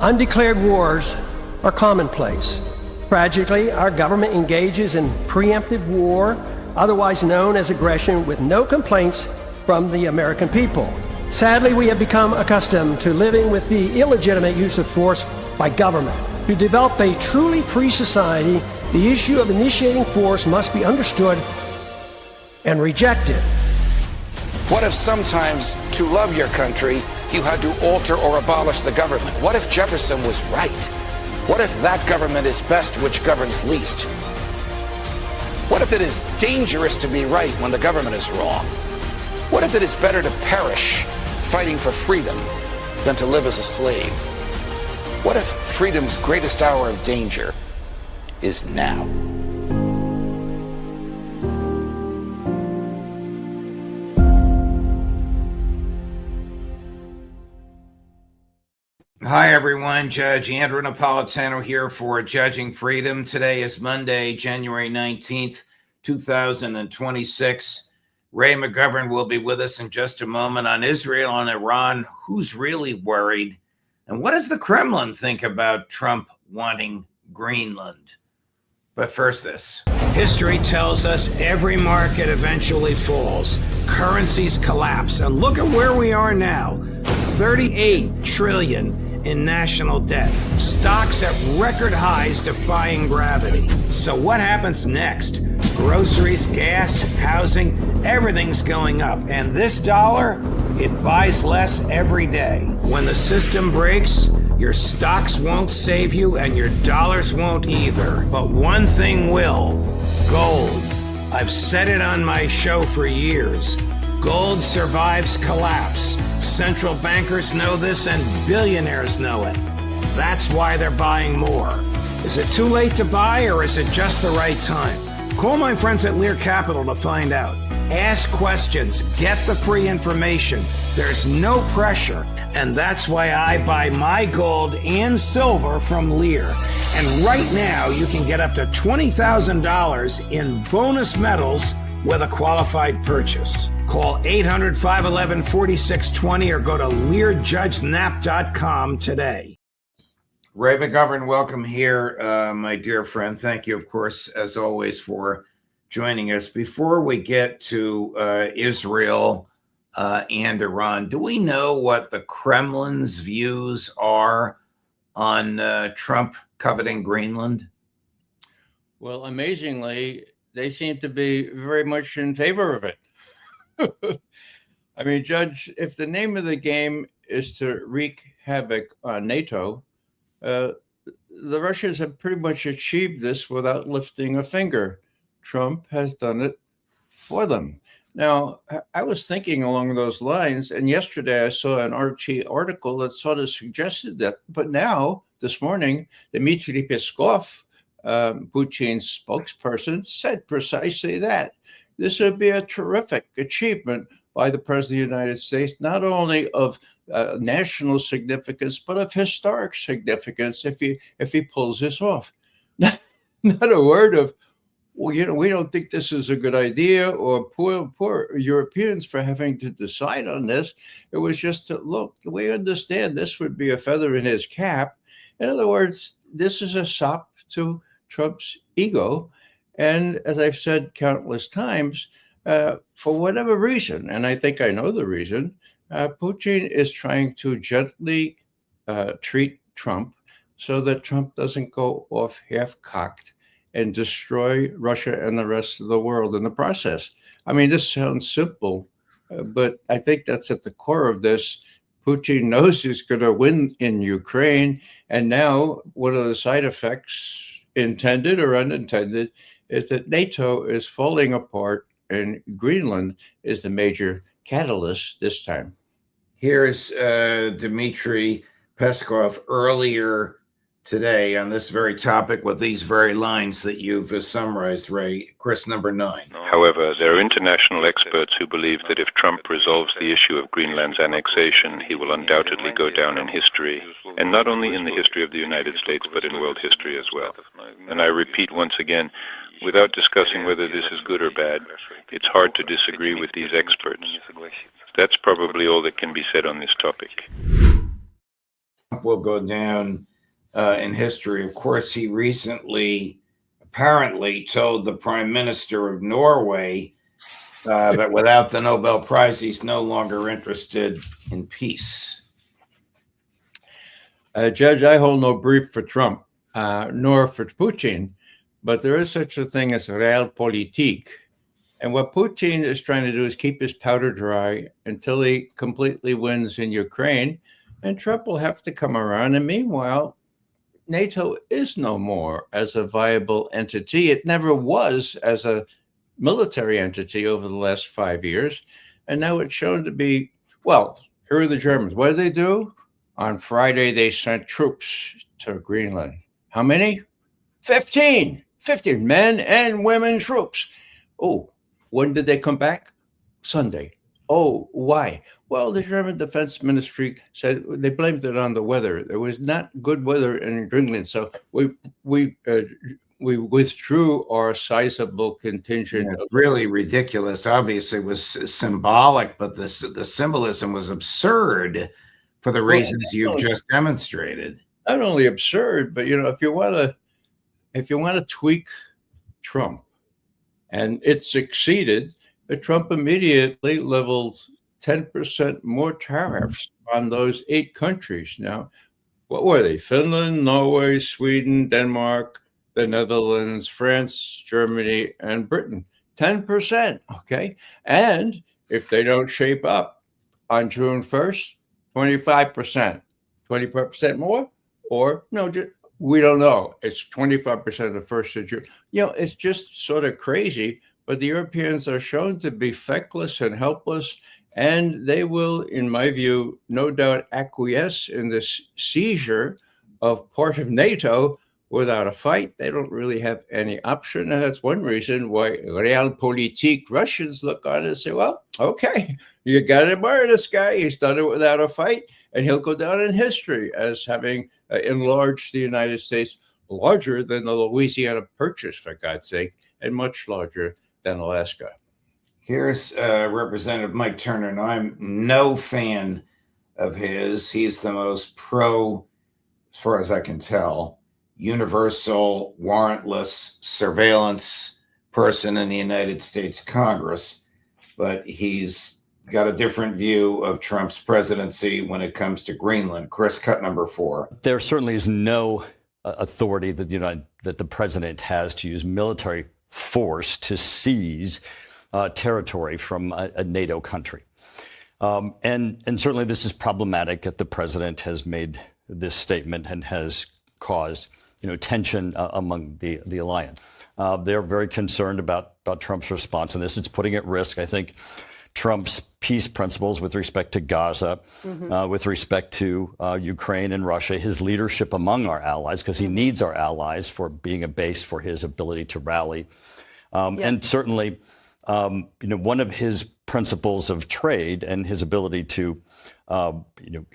Undeclared wars are commonplace. Tragically, our government engages in preemptive war, otherwise known as aggression, with no complaints from the American people. Sadly, we have become accustomed to living with the illegitimate use of force by government. To develop a truly free society, the issue of initiating force must be understood and rejected. What if sometimes, to love your country, you had to alter or abolish the government? What if Jefferson was right? What if that government is best which governs least? What if it is dangerous to be right when the government is wrong? What if it is better to perish fighting for freedom than to live as a slave? What if freedom's greatest hour of danger is now? Hi, everyone. Judge Andrew Napolitano here for Judging Freedom. Today is Monday, January 19th, 2026. Ray McGovern will be with us in just a moment on Israel and Iran. Who's really worried? And what does the Kremlin think about Trump wanting Greenland? But first this. History tells us every market eventually falls. Currencies collapse. And look at where we are now. 38 trillion in national debt. Stocks at record highs defying gravity. So what happens next? Groceries, gas, housing, everything's going up. And this dollar, it buys less every day. When the system breaks, your stocks won't save you and your dollars won't either. But one thing will: gold. I've said it on my show for years. Gold survives collapse. Central bankers know this and billionaires know it. That's why they're buying more. Is it too late to buy or is it just the right time? Call my friends at Lear Capital to find out. Ask questions. Get the free information. There's no pressure. And that's why I buy my gold and silver from Lear. And right now you can get up to $20,000 in bonus metals with a qualified purchase. Call 800-511-4620 or go to LearJudgeNap.com today. Ray McGovern, welcome here, my dear friend. Thank you, of course, as always, for joining us. Before we get to Israel and Iran, do we know what the Kremlin's views are on Trump coveting Greenland? Well, amazingly, they seem to be very much in favor of it. I mean, Judge, if the name of the game is to wreak havoc on NATO, the Russians have pretty much achieved this without lifting a finger. Trump has done it for them. Now, I was thinking along those lines, and yesterday I saw an RT article that sort of suggested that. But now, this morning, Dmitry Peskov, Putin's spokesperson, said precisely that. This would be a terrific achievement by the President of the United States, not only of national significance, but of historic significance if he pulls this off. Not a word of, well, you know, we don't think this is a good idea, or poor Europeans for having to decide on this. It was just to, look, we understand this would be a feather in his cap. In other words, this is a sop to Trump's ego. And as I've said countless times, for whatever reason, and I think I know the reason, Putin is trying to gently treat Trump so that Trump doesn't go off half-cocked and destroy Russia and the rest of the world in the process. I mean, this sounds simple, but I think that's at the core of this. Putin knows he's going to win in Ukraine, and now one of the side effects, intended or unintended, is that NATO is falling apart and Greenland is the major catalyst this time. Here's Dmitry Peskov earlier today on this very topic with these very lines that you've summarized, Ray. Chris, number 9. However, there are international experts who believe that if Trump resolves the issue of Greenland's annexation, he will undoubtedly go down in history, and not only in the history of the United States, but in world history as well. And I repeat once again, without discussing whether this is good or bad, it's hard to disagree with these experts. That's probably all that can be said on this topic. will go down in history. Of course, he recently apparently told the Prime Minister of Norway that without the Nobel Prize, he's no longer interested in peace. Judge, I hold no brief for Trump, nor for Putin, but there is such a thing as realpolitik. And what Putin is trying to do is keep his powder dry until he completely wins in Ukraine, and Trump will have to come around. And meanwhile, NATO is no more as a viable entity. It never was as a military entity over the last 5 years. And now it's shown to be, well, here are the Germans. What did they do? On Friday, they sent troops to Greenland. How many? 15 men and women troops. Oh, when did they come back? Sunday. Oh, why? Well, the German Defense Ministry said they blamed it on the weather. There was not good weather in Greenland, so we withdrew our sizable contingent. Really ridiculous. Obviously, it was symbolic, but the symbolism was absurd for the reasons you've just demonstrated. Not only absurd, but if you want to tweak Trump, and it succeeded, Trump immediately leveled 10% more tariffs on those 8 countries. Now, what were they? Finland, Norway, Sweden, Denmark, the Netherlands, France, Germany, and Britain. 10%, okay? And if they don't shape up on June 1st, 25%. 25% more? Or no, we don't know. It's 25% the 1st of June. It's just sort of crazy, but the Europeans are shown to be feckless and helpless, and they will, in my view, no doubt acquiesce in this seizure of part of NATO without a fight. They don't really have any option, and that's one reason why realpolitik Russians look on and say, well, okay, you got to admire this guy. He's done it without a fight, and he'll go down in history as having enlarged the United States larger than the Louisiana Purchase, for God's sake, and much larger than Alaska. Here's Representative Mike Turner. Now, I'm no fan of his. He's the most pro, as far as I can tell, universal, warrantless surveillance person in the United States Congress. But he's got a different view of Trump's presidency when it comes to Greenland. Chris, cut number 4. There certainly is no authority that the president has to use military force to seize territory from a NATO country. And certainly this is problematic that the president has made this statement and has caused tension among the alliance. They're very concerned about Trump's response on this. It's putting at risk, I think, Trump's peace principles with respect to Gaza, with respect to Ukraine and Russia, his leadership among our allies, because he needs our allies for being a base for his ability to rally. And certainly, one of his principles of trade and his ability to,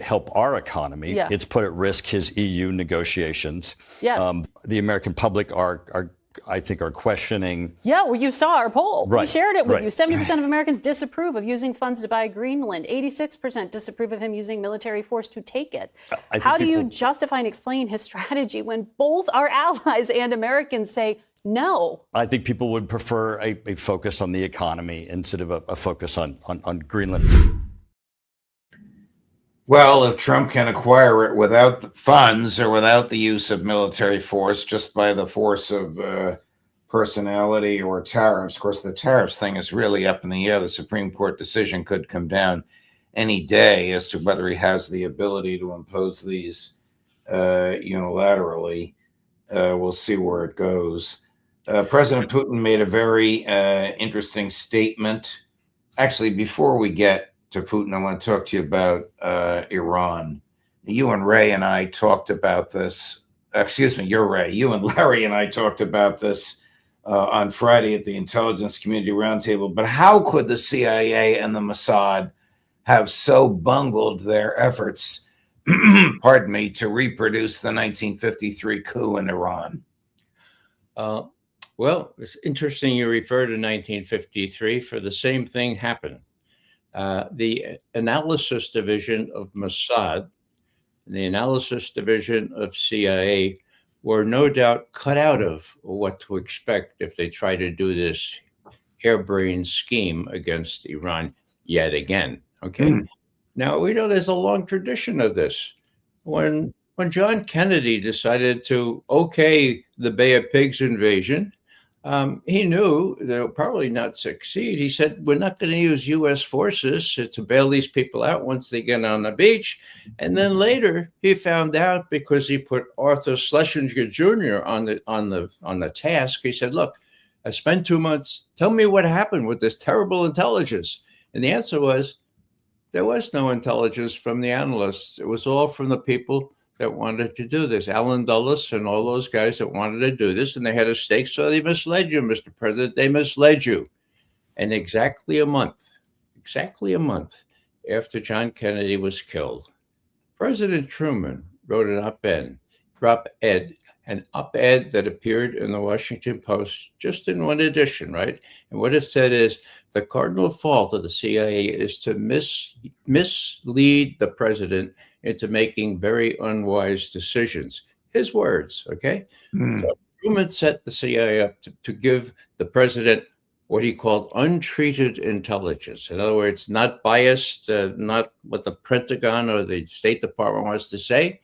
help our economy, it's put at risk his EU negotiations. Yes. The American public I think are questioning. Yeah, well, you saw our poll. Right, we shared it with right. you. 70% of Americans disapprove of using funds to buy Greenland. 86% disapprove of him using military force to take it. How do you justify and explain his strategy when both our allies and Americans say no? I think people would prefer a focus on the economy instead of a focus on Greenland. Well, if Trump can acquire it without the funds or without the use of military force, just by the force of personality or tariffs, of course, the tariffs thing is really up in the air. The Supreme Court decision could come down any day as to whether he has the ability to impose these unilaterally. We'll see where it goes. President Putin made a very interesting statement. Actually, before we get to Putin, I want to talk to you about Iran. You and Ray and I talked about this. Excuse me, you're Ray. You and Larry and I talked about this on Friday at the Intelligence Community Roundtable. But how could the CIA and the Mossad have so bungled their efforts, pardon me, to reproduce the 1953 coup in Iran? Well, it's interesting you refer to 1953, for the same thing happened. The analysis division of Mossad and the analysis division of CIA were no doubt cut out of what to expect if they try to do this harebrained scheme against Iran yet again. Okay. Now we know there's a long tradition of this. When John Kennedy decided to okay the Bay of Pigs invasion, he knew they'll probably not succeed. He said, we're not going to use U.S. forces to bail these people out once they get on the beach. And then later he found out, because he put Arthur Schlesinger Jr. on the task, he said, look, I spent 2 months. Tell me what happened with this terrible intelligence. And the answer was, there was no intelligence from the analysts. It was all from the people that wanted to do this. Alan Dulles and all those guys that wanted to do this, and they had a stake, so they misled you, Mr. President. They misled you. And exactly a month after John Kennedy was killed, President Truman wrote an op-ed that appeared in the Washington Post, just in one edition, right? And what it said is, the cardinal fault of the CIA is to mislead the president into making very unwise decisions. His words, okay? So Truman set the CIA up to give the president what he called untreated intelligence. In other words, not biased, not what the Pentagon or the State Department wants to say.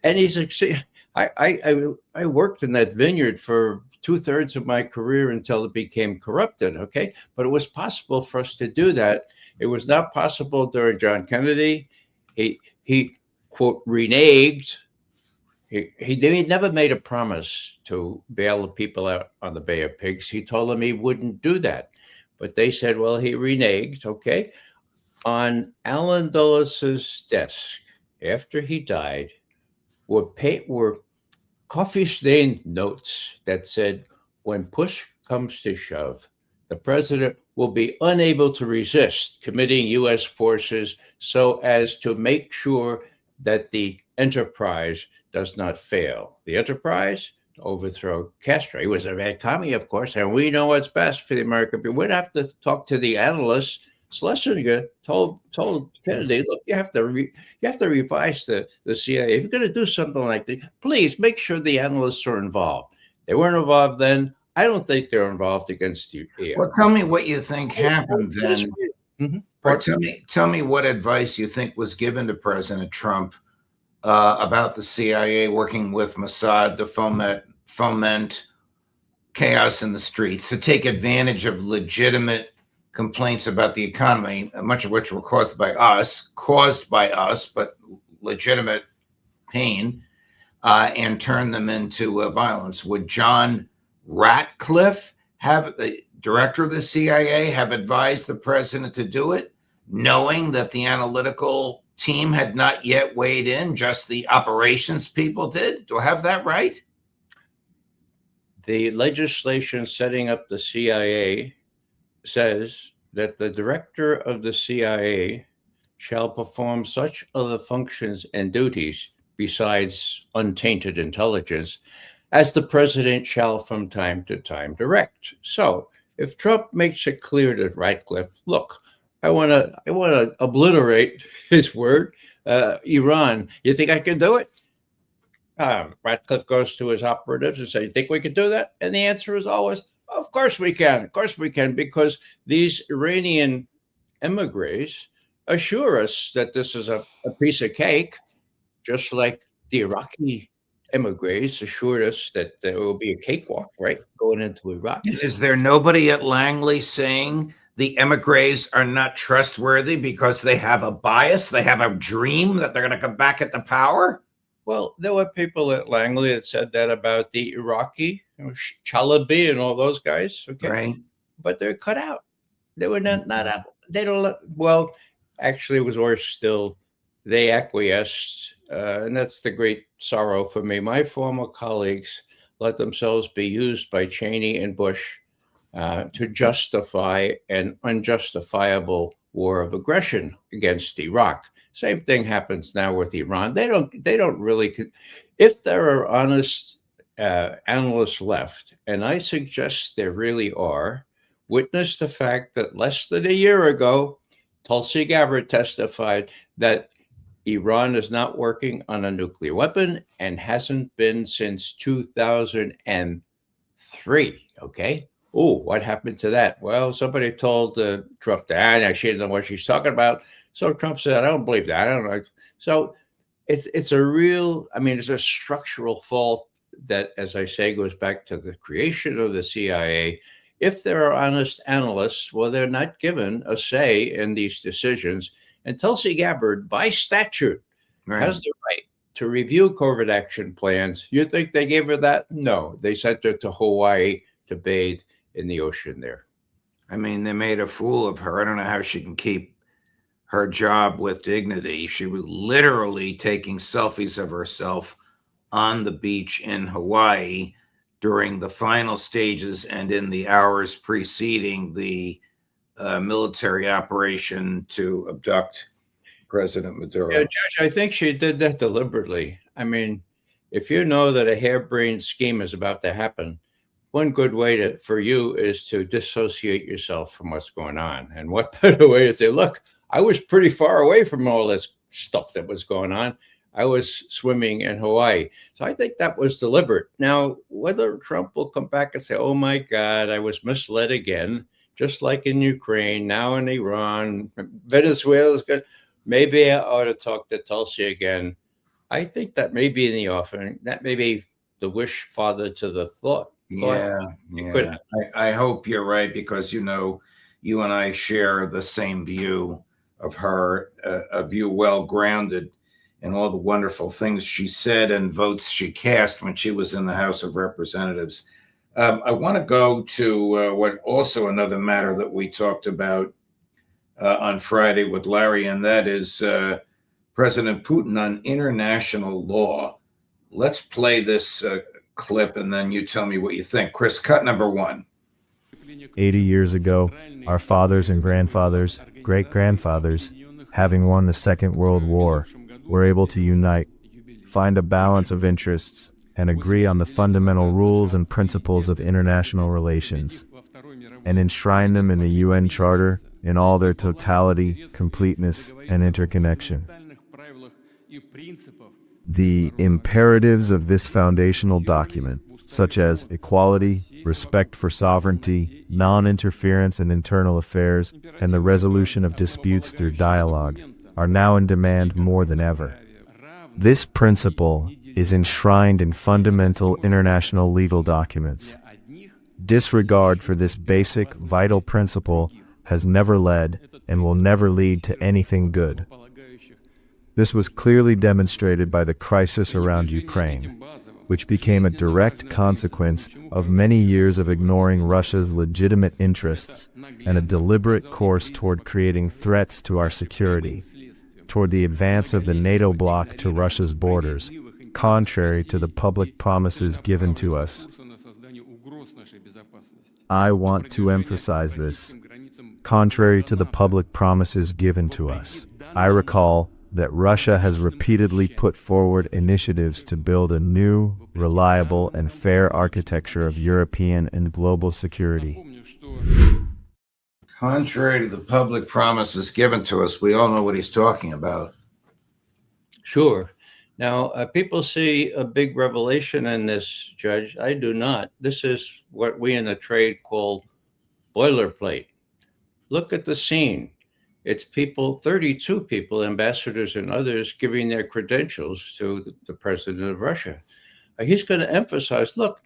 And he succeeded. I worked in that vineyard for 2/3 of my career until it became corrupted, okay? But it was possible for us to do that. It was not possible during John Kennedy. He quote, reneged. He never made a promise to bail the people out on the Bay of Pigs. He told them he wouldn't do that. But they said, well, he reneged, okay? On Alan Dulles' desk, after he died, were coffee-stained notes that said, when push comes to shove, the president will be unable to resist committing U.S. forces so as to make sure that the enterprise does not fail. The enterprise to overthrow Castro. He was a bad commie, of course, and we know what's best for the American people. We'd have to talk to the analysts. Schlesinger told Kennedy, look, you have to revise the CIA. If you're going to do something like this, please make sure the analysts are involved. They weren't involved then. I don't think they're involved against you. Well, tell me what you think happened then. Mm-hmm. Or tell me what advice you think was given to President Trump about the CIA working with Mossad to foment chaos in the streets, to take advantage of legitimate complaints about the economy, much of which were caused by us, but legitimate pain, and turn them into violence. Would John Ratcliffe, the director of the CIA, have advised the president to do it, knowing that the analytical team had not yet weighed in, just the operations people did? Do I have that right? The legislation setting up the CIA says that the director of the CIA shall perform such other functions and duties besides untainted intelligence as the president shall from time to time direct. So if Trump makes it clear to Ratcliffe, look, I want to obliterate his word, Iran, you think I can do it? Ratcliffe goes to his operatives and says, you think we can do that? And the answer is always, of course we can. Of course we can, because these Iranian emigres assure us that this is a piece of cake, just like the Iraqi emigres assured us that there will be a cakewalk, right, going into Iraq. Is there nobody at Langley saying the emigres are not trustworthy because they have a bias, they have a dream that they're going to come back at the power? Well, there were people at Langley that said that about the Iraqi, Chalabi and all those guys. Okay, right. But they're cut out. They were not out. They don't. Well, actually, it was worse still. They acquiesced, and that's the great sorrow for me. My former colleagues let themselves be used by Cheney and Bush to justify an unjustifiable war of aggression against Iraq. Same thing happens now with Iran. They don't really. If there are honest analysts left, and I suggest there really are, witness the fact that less than a year ago, Tulsi Gabbard testified that Iran is not working on a nuclear weapon and hasn't been since 2003. Okay. Oh, what happened to that? Well, somebody told Trump that she doesn't know what she's talking about. So Trump said, I don't believe that. I don't know. So it's a real, I mean, it's a structural fault that, as I say, goes back to the creation of the CIA. If there are honest analysts, well, they're not given a say in these decisions. And Tulsi Gabbard, by statute, has the right to review covert action plans. You think they gave her that? No, they sent her to Hawaii to bathe in the ocean there. I mean, they made a fool of her. I don't know how she can keep her job with dignity. She was literally taking selfies of herself on the beach in Hawaii during the final stages and in the hours preceding the military operation to abduct President Maduro. Yeah, Judge, I think she did that deliberately. I mean, if you know that a harebrained scheme is about to happen, one good way for you is to dissociate yourself from what's going on. And what better way to say, look, I was pretty far away from all this stuff that was going on. I was swimming in Hawaii. So I think that was deliberate. Now, whether Trump will come back and say, oh my God, I was misled again, just like in Ukraine, now in Iran, Venezuela's good. Maybe I ought to talk to Tulsi again. I think that may be in the offing. That may be the wish father to the thought. Yeah. I hope you're right, because, you know, you and I share the same view of her, a view well grounded in all the wonderful things she said and votes she cast when she was in the House of Representatives. I want to go to what also another matter that we talked about on Friday with Larry, and that is President Putin on international law. Let's play this clip, and then you tell me what you think. Chris, cut number one. 80 years ago, our fathers and grandfathers, great-grandfathers, having won the Second World War, were able to unite, find a balance of interests, and agree on the fundamental rules and principles of international relations, and enshrine them in the UN Charter in all their totality, completeness, and interconnection. The imperatives of this foundational document, such as equality, respect for sovereignty, non-interference in internal affairs, and the resolution of disputes through dialogue, are now in demand more than ever. This principle is enshrined in fundamental international legal documents. Disregard for this basic, vital principle has never led and will never lead to anything good. This was clearly demonstrated by the crisis around Ukraine, which became a direct consequence of many years of ignoring Russia's legitimate interests and a deliberate course toward creating threats to our security, toward the advance of the NATO bloc to Russia's borders, contrary to the public promises given to us. I want to emphasize this. Contrary to the public promises given to us, I recall that Russia has repeatedly put forward initiatives to build a new, reliable, and fair architecture of European and global security. Contrary to the public promises given to us, we all know what he's talking about. Sure. Now, people see a big revelation in this, Judge. I do not. This is what we in the trade call boilerplate. Look at the scene. It's people, 32 people, ambassadors and others, giving their credentials to the president of Russia. He's going to emphasize, look,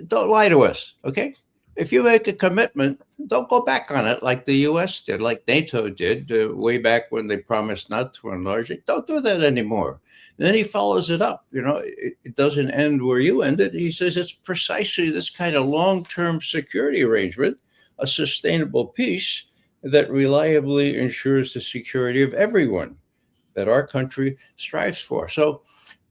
don't lie to us, okay? If you make a commitment, don't go back on it like the U.S. did, like NATO did way back when they promised not to enlarge it. Don't do that anymore. And then he follows it up. You know, it doesn't end where you ended. He says it's precisely this kind of long-term security arrangement, a sustainable peace that reliably ensures the security of everyone that our country strives for. So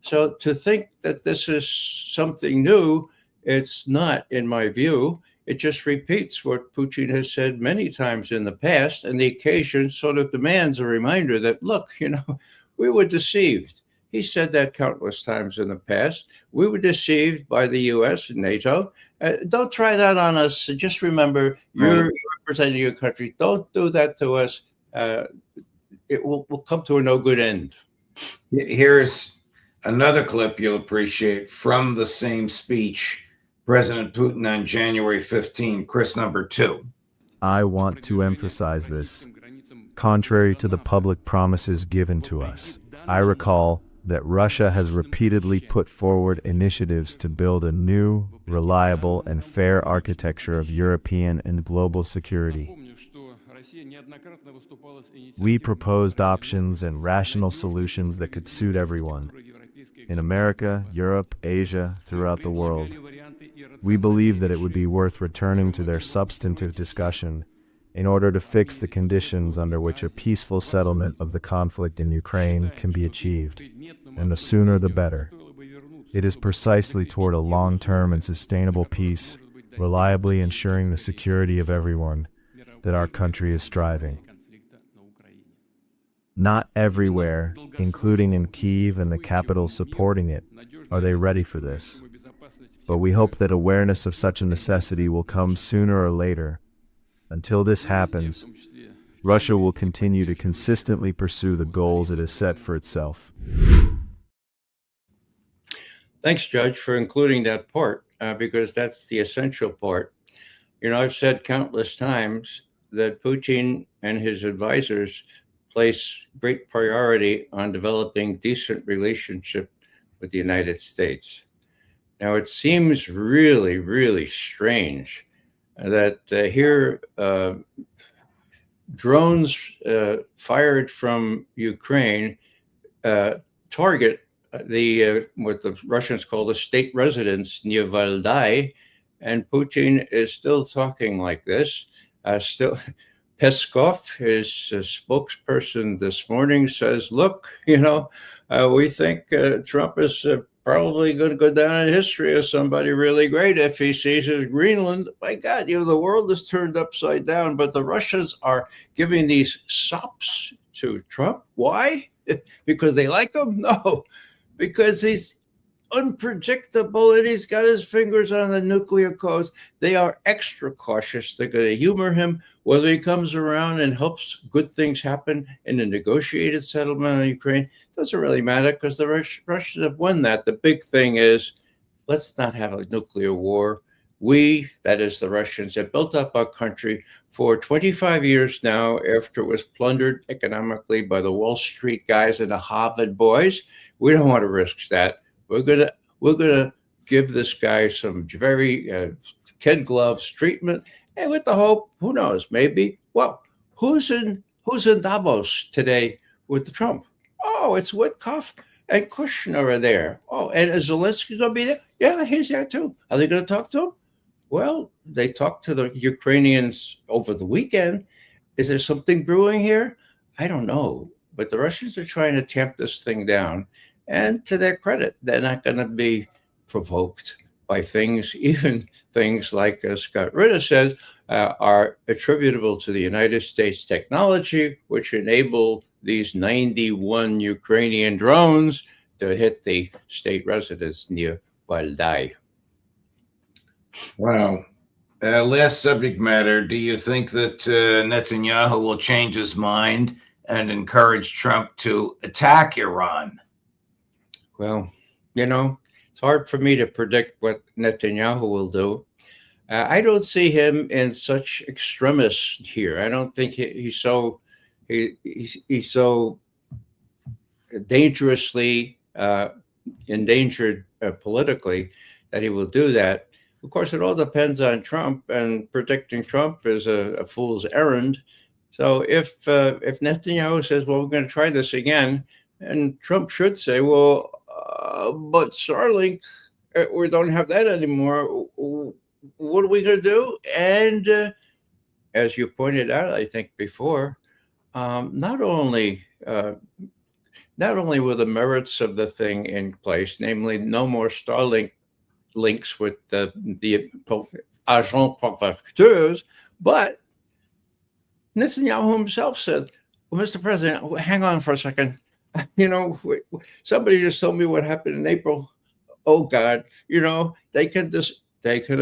to think that this is something new, it's not, in my view. It just repeats what Putin has said many times in the past, and the occasion sort of demands a reminder that, look, you know, we were deceived. He said that countless times in the past. We were deceived by the U.S. and NATO. Don't try that on us. Just remember, you're representing your country. Don't do that to us. It will come to a no good end. Here's another clip you'll appreciate from the same speech, President Putin on January 15, Chris number 2. I want to emphasize this. Contrary to the public promises given to us, I recall that Russia has repeatedly put forward initiatives to build a new, reliable, and fair architecture of European and global security. We proposed options and rational solutions that could suit everyone. In America, Europe, Asia, throughout the world. We believe that it would be worth returning to their substantive discussion in order to fix the conditions under which a peaceful settlement of the conflict in Ukraine can be achieved, and the sooner the better. It is precisely toward a long-term and sustainable peace, reliably ensuring the security of everyone, that our country is striving. Not everywhere, including in Kyiv and the capital supporting it, are they ready for this. But we hope that awareness of such a necessity will come sooner or later. Until this happens, Russia will continue to consistently pursue the goals it has set for itself. Thanks, Judge, for including that part, because that's the essential part. You know, I've said countless times that Putin and his advisors place great priority on developing decent relationship with the United States. Now, it seems really, really strange that here drones fired from Ukraine target the what the Russians call the state residence near Valdai, and Putin is still talking like this. Still, Peskov, his spokesperson this morning, says, "Look, we think Trump is probably going to go down in history as somebody really great if he seizes Greenland." My God, the world is turned upside down, but the Russians are giving these sops to Trump. Why? Because they like him? No, because he's unpredictable and he's got his fingers on the nuclear codes. They are extra cautious. They're going to humor him. Whether he comes around and helps good things happen in a negotiated settlement on Ukraine doesn't really matter, because the Russians have won that. The big thing is, let's not have a nuclear war. We, that is the Russians, have built up our country for 25 years now after it was plundered economically by the Wall Street guys and the Harvard boys. We don't want to risk that. We're gonna give this guy some very kid gloves treatment, and with the hope, who knows, maybe. Well, who's in Davos today with the Trump? Oh, it's Witkoff and Kushner are there. Oh, and is Zelensky going to be there? Yeah, he's there too. Are they going to talk to him? Well, they talked to the Ukrainians over the weekend. Is there something brewing here? I don't know, but the Russians are trying to tamp this thing down. And to their credit, they're not going to be provoked by things, even things like Scott Ritter says, are attributable to the United States technology, which enable these 91 Ukrainian drones to hit the state residence near Valdai. Wow. Last subject matter. Do you think that Netanyahu will change his mind and encourage Trump to attack Iran? Well, it's hard for me to predict what Netanyahu will do. I don't see him in such extremis here. I don't think he's so dangerously endangered politically that he will do that. Of course, it all depends on Trump, and predicting Trump is a fool's errand. So if Netanyahu says, "Well, we're going to try this again," and Trump should say, "Well, but Starlink, we don't have that anymore. What are we going to do?" And as you pointed out, I think before, not only were the merits of the thing in place, namely no more Starlink links with the agents provocateurs, but Netanyahu himself said, "Well, Mr. President, hang on for a second. Somebody just told me what happened in April. Oh God, they can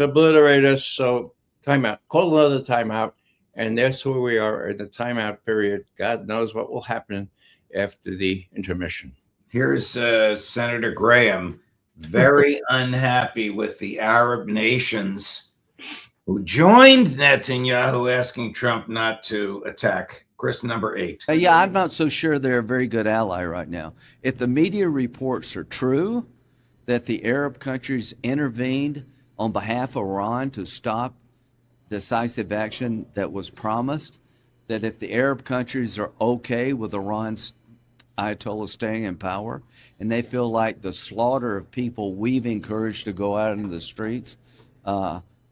obliterate us. So timeout, call another timeout." And that's where we are at the timeout period. God knows what will happen after the intermission. Here's Senator Graham, very unhappy with the Arab nations who joined Netanyahu asking Trump not to attack. Chris, number 8. Yeah, I'm not so sure they're a very good ally right now. If the media reports are true, that the Arab countries intervened on behalf of Iran to stop decisive action that was promised, that if the Arab countries are okay with Iran's Ayatollah staying in power, and they feel like the slaughter of people we've encouraged to go out into the streets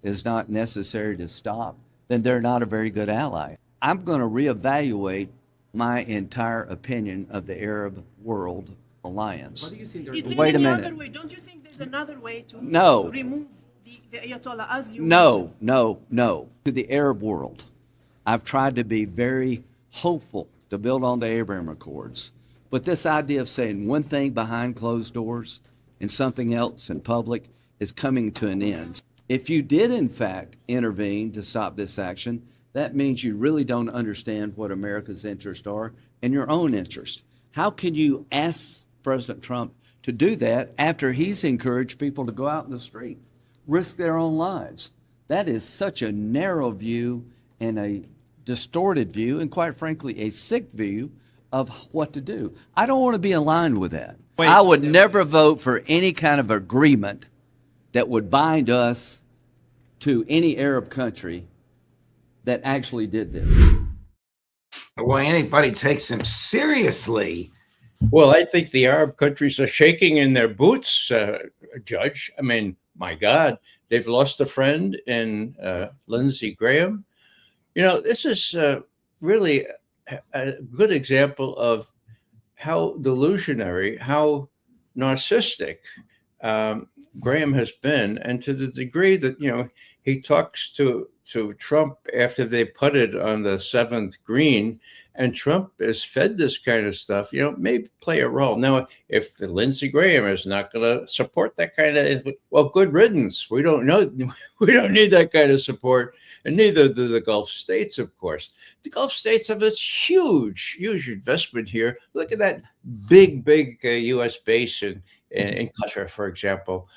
is not necessary to stop, then they're not a very good ally. I'm going to reevaluate my entire opinion of the Arab World Alliance. Wait a minute. Don't you think there's another way to No. remove the Ayatollah as you No. To the Arab world, I've tried to be very hopeful to build on the Abraham Accords. But this idea of saying one thing behind closed doors and something else in public is coming to an end. If you did, in fact, intervene to stop this action, that means you really don't understand what America's interests are and your own interest. How can you ask President Trump to do that after he's encouraged people to go out in the streets, risk their own lives? That is such a narrow view and a distorted view, and quite frankly, a sick view of what to do. I don't want to be aligned with that. I would never vote for any kind of agreement that would bind us to any Arab country that actually did this. Well, anybody takes him seriously. Well, I think the Arab countries are shaking in their boots, Judge. I mean, my God, they've lost a friend in Lindsey Graham. You know, this is really a good example of how delusionary, how narcissistic Graham has been, and to the degree that, you know, he talks to Trump after they putted on the 7th green, and Trump is fed this kind of stuff, you know, may play a role. Now, if Lindsey Graham is not going to support that kind of, well, good riddance. We don't know. We don't need that kind of support, and neither do the Gulf states, of course. The Gulf states have this huge investment here. Look at that big U.S. base in Qatar, for example.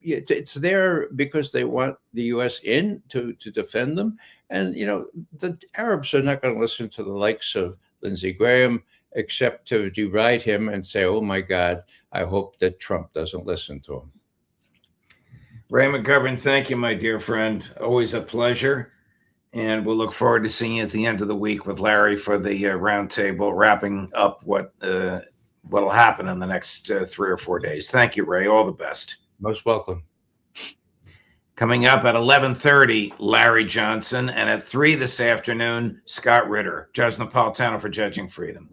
It's there because they want the U.S. in to defend them. And, you know, the Arabs are not going to listen to the likes of Lindsey Graham, except to deride him and say, oh, my God, I hope that Trump doesn't listen to him. Ray McGovern, thank you, my dear friend. Always a pleasure. And we'll look forward to seeing you at the end of the week with Larry for the roundtable, wrapping up what'll happen in the next 3 or 4 days. Thank you, Ray. All the best. Most welcome. Coming up at 11:30, Larry Johnson, and at 3 this afternoon, Scott Ritter. Judge Napolitano for Judging Freedom.